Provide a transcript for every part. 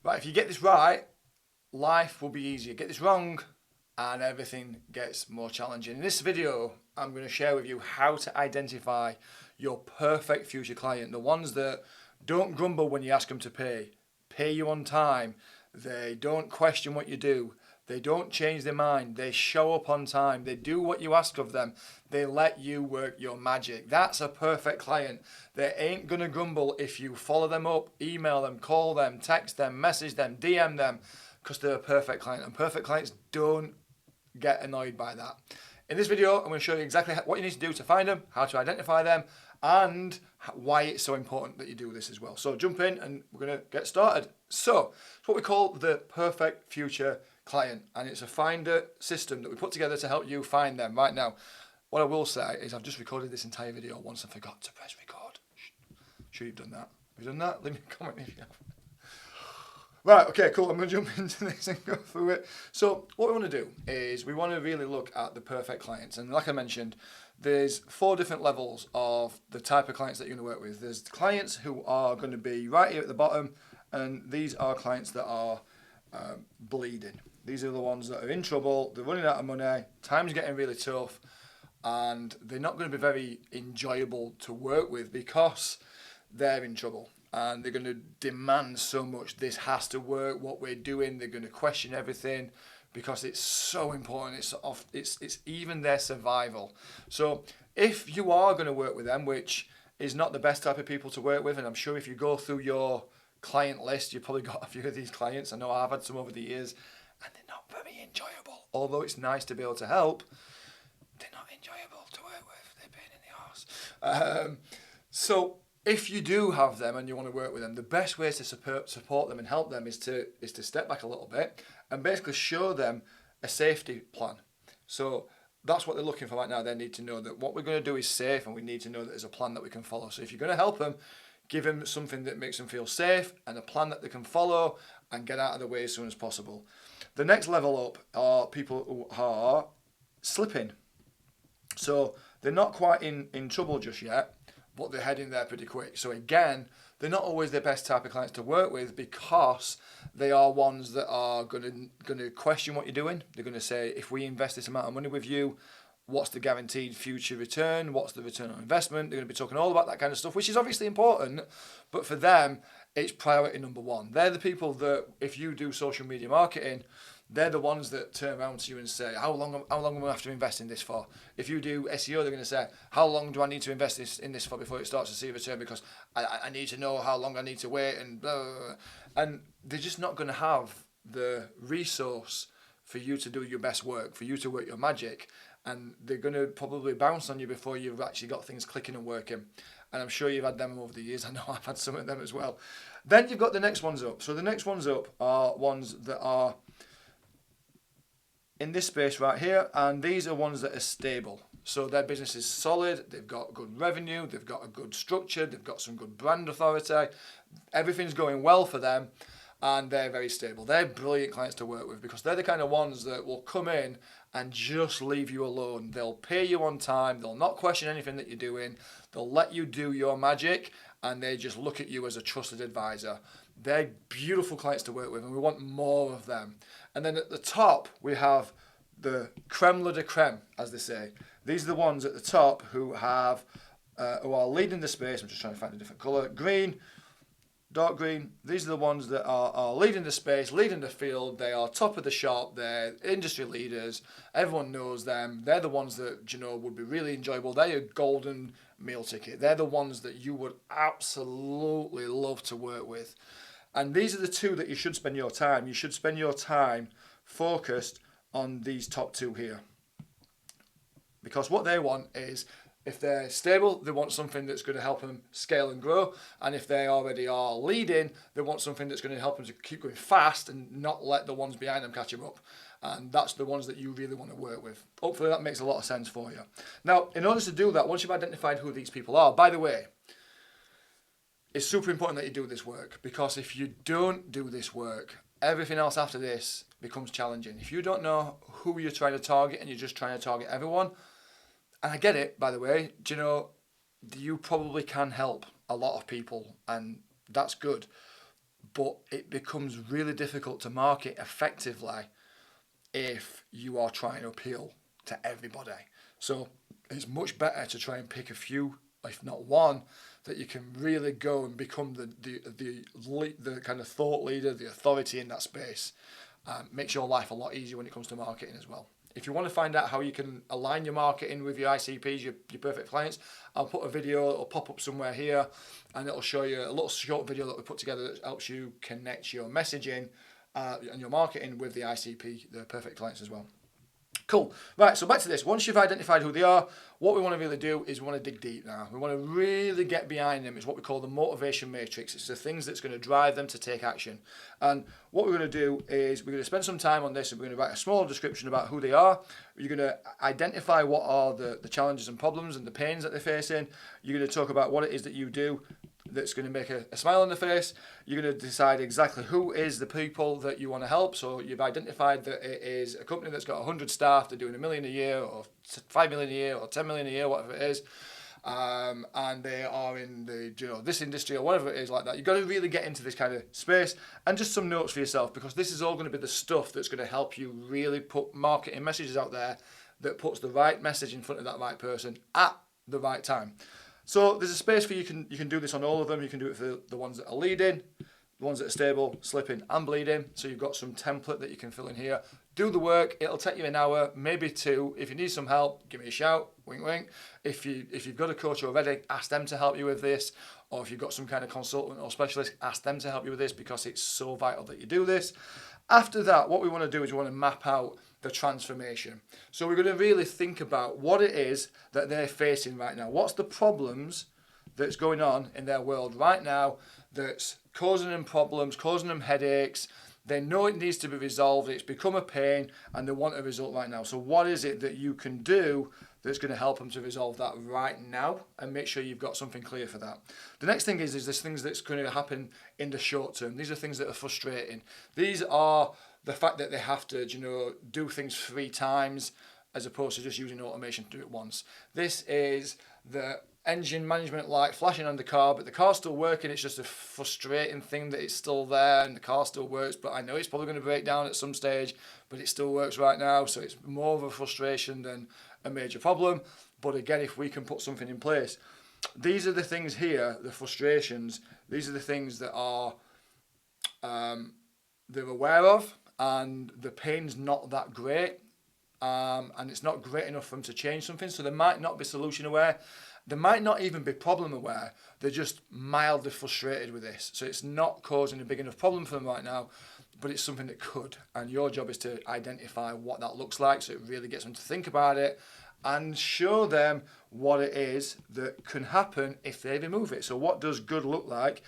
Right, if you get this right, life will be easier. Get this wrong, and everything gets more challenging. In this video, I'm going to share with you how to identify your perfect future client. The ones that don't grumble when you ask them to pay you on time, they don't question what you do, they don't change their mind, they show up on time, they do what you ask of them, they let you work your magic. That's a perfect client. They ain't gonna grumble if you follow them up, email them, call them, text them, message them, DM them, because they're a perfect client. And perfect clients don't get annoyed by that. In this video, I'm going to show you exactly what you need to do to find them, how to identify them, and why it's so important that you do this as well. So jump in and we're going to get started. So it's what we call the perfect future client, and it's a finder system that we put together to help you find them. Right now, what I will say is I've just recorded this entire video once and forgot to press record. Sure you've done that. Have you done that? Leave me a comment if you have. Right, okay, cool. I'm going to jump into this and go through it. So what we want to do is we want to really look at the perfect clients. And like I mentioned, there's 4 different levels of the type of clients that you're going to work with. There's clients who are going to be right here at the bottom, and these are clients that are bleeding. These are the ones that are in trouble, they're running out of money, time's getting really tough, and they're not going to be very enjoyable to work with because they're in trouble. And they're going to demand so much. This has to work, what we're doing. They're going to question everything because it's so important. It's even their survival. So if you are going to work with them, which is not the best type of people to work with, and I'm sure if you go through your client list, you've probably got a few of these clients. I know I've had some over the years, and they're not very enjoyable. Although it's nice to be able to help, they're not enjoyable to work with. They're a pain in the arse. So if you do have them and you want to work with them, the best way to support them and help them is to step back a little bit and basically show them a safety plan. So that's what they're looking for right now. They need to know that what we're going to do is safe, and we need to know that there's a plan that we can follow. So if you're going to help them, give them something that makes them feel safe and a plan that they can follow and get out of the way as soon as possible. The next level up are people who are slipping. So they're not quite in trouble just yet, but they're heading there pretty quick. So again, they're not always the best type of clients to work with because they are ones that are going to question what you're doing. They're going to say, if we invest this amount of money with you, what's the guaranteed future return? What's the return on investment? They're going to be talking all about that kind of stuff, which is obviously important, but for them, it's priority number 1. They're the people that, if you do social media marketing, they're the ones that turn around to you and say, how long am I going to have to invest in this for? If you do SEO, they're going to say, how long do I need to invest in this for before it starts to see a return? Because I need to know how long I need to wait, and blah, blah, blah. And they're just not going to have the resource for you to do your best work, for you to work your magic. And they're going to probably bounce on you before you've actually got things clicking and working. And I'm sure you've had them over the years. I know I've had some of them as well. Then you've got the next ones up. So the next ones up are ones that are in this space right here, and these are ones that are stable. So their business is solid, they've got good revenue, they've got a good structure, they've got some good brand authority, everything's going well for them, and they're very stable. They're brilliant clients to work with because they're the kind of ones that will come in and just leave you alone. They'll pay you on time, they'll not question anything that you're doing, they'll let you do your magic, and they just look at you as a trusted advisor. They're beautiful clients to work with, and we want more of them. And then at the top, we have the creme de creme, as they say. These are the ones at the top who are leading the space. I'm just trying to find a different colour. Green, dark green. These are the ones that are leading the space, leading the field. They are top of the shop. They're industry leaders. Everyone knows them. They're the ones that, would be really enjoyable. They're your golden meal ticket. They're the ones that you would absolutely love to work with. And these are the 2 that you should spend your time. You should spend your time focused on these top 2 here. Because what they want is, if they're stable, they want something that's going to help them scale and grow. And if they already are leading, they want something that's going to help them to keep going fast and not let the ones behind them catch them up. And that's the ones that you really want to work with. Hopefully that makes a lot of sense for you. Now, in order to do that, once you've identified who these people are, by the way, it's super important that you do this work, because if you don't do this work, everything else after this becomes challenging. If you don't know who you're trying to target and you're just trying to target everyone, and I get it, by the way, you probably can help a lot of people, and that's good. but it becomes really difficult to market effectively if you are trying to appeal to everybody. So it's much better to try and pick a few, if not one, that you can really go and become the kind of thought leader, the authority in that space. Makes your life a lot easier when it comes to marketing as well. If you want to find out how you can align your marketing with your ICPs, your perfect clients, I'll put a video, it'll pop up somewhere here, and it'll show you a little short video that we put together that helps you connect your messaging and your marketing with the ICP, the perfect clients as well. Cool. Right, so back to this. Once you've identified who they are, what we want to really do is we want to dig deep now. We want to really get behind them. It's what we call the motivation matrix. It's the things that's going to drive them to take action. And what we're going to do is we're going to spend some time on this, and we're going to write a small description about who they are. You're going to identify what are the challenges and problems and the pains that they're facing. You're going to talk about what it is that you do that's going to make a smile on the face. You're going to decide exactly who is the people that you want to help. So you've identified that it is a company that's got 100 staff, they're doing $1 million a year or 5 million a year or 10 million a year, whatever it is, and they are in the this industry or whatever it is like that. You've got to really get into this kind of space, and just some notes for yourself, because this is all going to be the stuff that's going to help you really put marketing messages out there that puts the right message in front of that right person at the right time. So there's a space for you can do this on all of them. You can do it for the ones that are leading, the ones that are stable, slipping and bleeding. So you've got some template that you can fill in here. Do the work. It'll take you an hour, maybe 2. If you need some help, give me a shout. Wink, wink. If you've got a coach already, ask them to help you with this. Or if you've got some kind of consultant or specialist, ask them to help you with this, because it's so vital that you do this. After that, what we want to do is we want to map out the transformation. So we're going to really think about what it is that they're facing right now. What's the problems that's going on in their world right now that's causing them problems, causing them headaches? They know it needs to be resolved, it's become a pain, and they want a result right now. So what is it that you can do that's going to help them to resolve that right now, and make sure you've got something clear for that? The next thing is there's things that's going to happen in the short term. These are things that are frustrating. These are the fact that they have to, do things 3 times as opposed to just using automation to do it once. This is the engine management light flashing on the car, but the car's still working. It's just a frustrating thing that it's still there and the car still works, but I know it's probably going to break down at some stage, but it still works right now. So it's more of a frustration than a major problem. But again, if we can put something in place, these are the things here, the frustrations, these are the things that are they're aware of, and the pain's not that great, and it's not great enough for them to change something. So they might not be solution aware, they might not even be problem aware, they're just mildly frustrated with this. So it's not causing a big enough problem for them right now, but it's something that could, and your job is to identify what that looks like, so it really gets them to think about it and show them what it is that can happen if they remove it. So what does good look like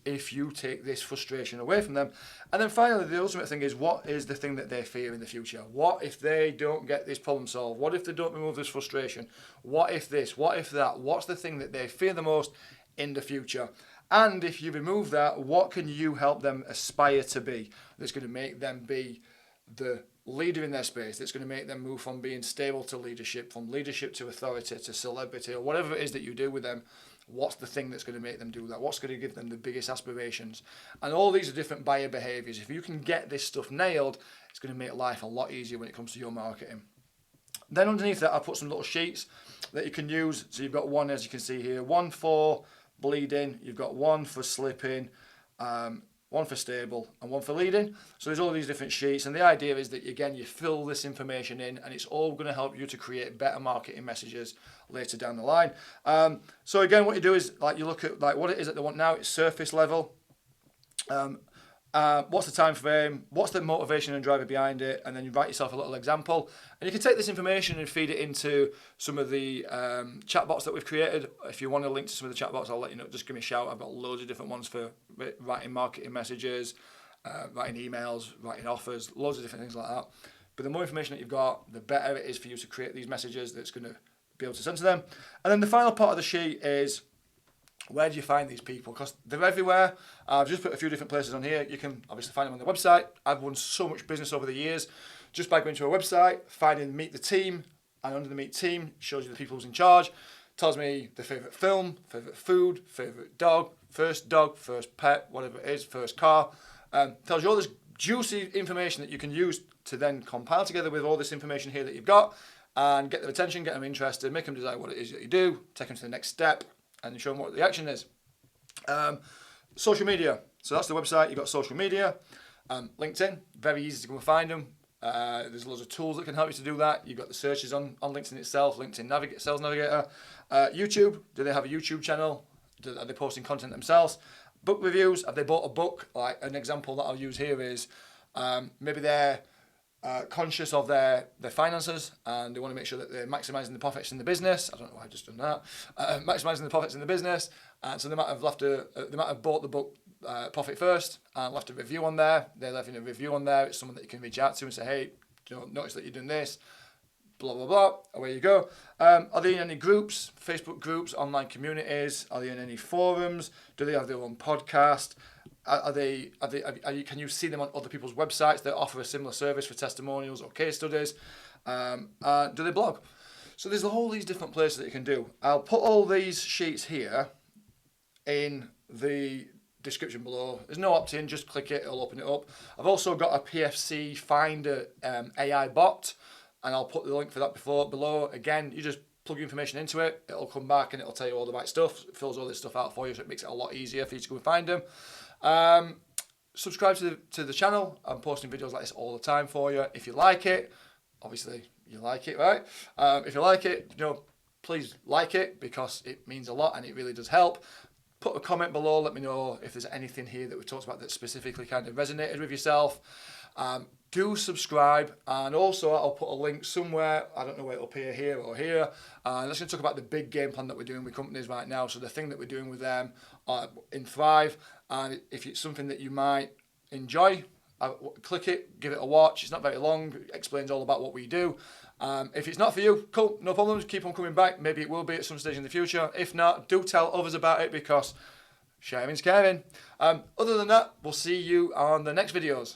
if you take this frustration away from them? And then finally, the ultimate thing is, what is the thing that they fear in the future? What if they don't get this problem solved? What if they don't remove this frustration? What if this? What if that? What's the thing that they fear the most in the future? And if you remove that, what can you help them aspire to be that's going to make them be the leader in their space, that's going to make them move from being stable to leadership, from leadership to authority to celebrity, or whatever it is that you do with them? What's the thing that's going to make them do that? What's going to give them the biggest aspirations? And all these are different buyer behaviors. If you can get this stuff nailed, it's going to make life a lot easier when it comes to your marketing. Then underneath that, I put some little sheets that you can use. So you've got one, as you can see here, one for bleeding, you've got one for slipping, one for stable, and one for leading. So there's all these different sheets, and the idea is that, again, you fill this information in, and it's all going to help you to create better marketing messages later down the line. So again, what you do is, you look at what it is that they want now. It's surface level. What's the time frame? What's the motivation and driver behind it? And then you write yourself a little example. And you can take this information and feed it into some of the chatbots that we've created. If you want to link to some of the chatbots, I'll let you know. Just give me a shout. I've got loads of different ones for writing marketing messages, writing emails, writing offers, loads of different things like that. But the more information that you've got, the better it is for you to create these messages that's going to be able to send to them. And then the final part of the sheet is, where do you find these people? Because they're everywhere. I've just put a few different places on here. You can obviously find them on the website. I've won so much business over the years just by going to a website, finding Meet the Team, and under the Meet Team, it shows you the people who's in charge, tells me the favourite film, favourite food, favourite dog, first dog, first pet, whatever it is, first car. Tells you all this juicy information that you can use to then compile together with all this information here that you've got and get their attention, get them interested, make them decide what it is that you do, take them to the next step and show them what the action is. Social media. So that's the website. You've got social media. LinkedIn, very easy to go and find them. There's loads of tools that can help you to do that. You've got the searches on LinkedIn itself, LinkedIn Sales Navigator. YouTube, do they have a YouTube channel? Are they posting content themselves? Book reviews, have they bought a book? Like an example that I'll use here is maybe they're conscious of their finances and they want to make sure that they're maximising the profits in the business. I don't know why I've just done that. Maximising the profits in the business. And so they might have bought the book Profit First and left a review on there. They're leaving a review on there. It's someone that you can reach out to and say, hey, notice that you're doing this. Blah, blah, blah. Away you go. Are they in any groups, Facebook groups, online communities? Are they in any forums? Do they have their own podcast? Can you see them on other people's websites that offer a similar service for testimonials or case studies? Do they blog? So there's all these different places that you can do. I'll put all these sheets here in the description below. There's no opt-in, just click it, it'll open it up. I've also got a PFC Finder AI bot, and I'll put the link for that below. Again, you just plug your information into it, it'll come back and it'll tell you all the right stuff. It fills all this stuff out for you, so it makes it a lot easier for you to go and find them. Subscribe to the channel. I'm posting videos like this all the time for you. If you like it, obviously you like it, right? If you like it, please like it because it means a lot and it really does help. Put a comment below, let me know if there's anything here that we talked about that specifically kind of resonated with yourself. Do subscribe, and also I'll put a link somewhere, I don't know where it'll appear, here or here. Let's talk about the big game plan that we're doing with companies right now. So the thing that we're doing with them in Thrive, and if it's something that you might enjoy, click it, give it a watch. It's not very long, it explains all about what we do. If it's not for you, cool, no problems, keep on coming back. Maybe it will be at some stage in the future. If not, do tell others about it because sharing's caring. Other than that, we'll see you on the next videos.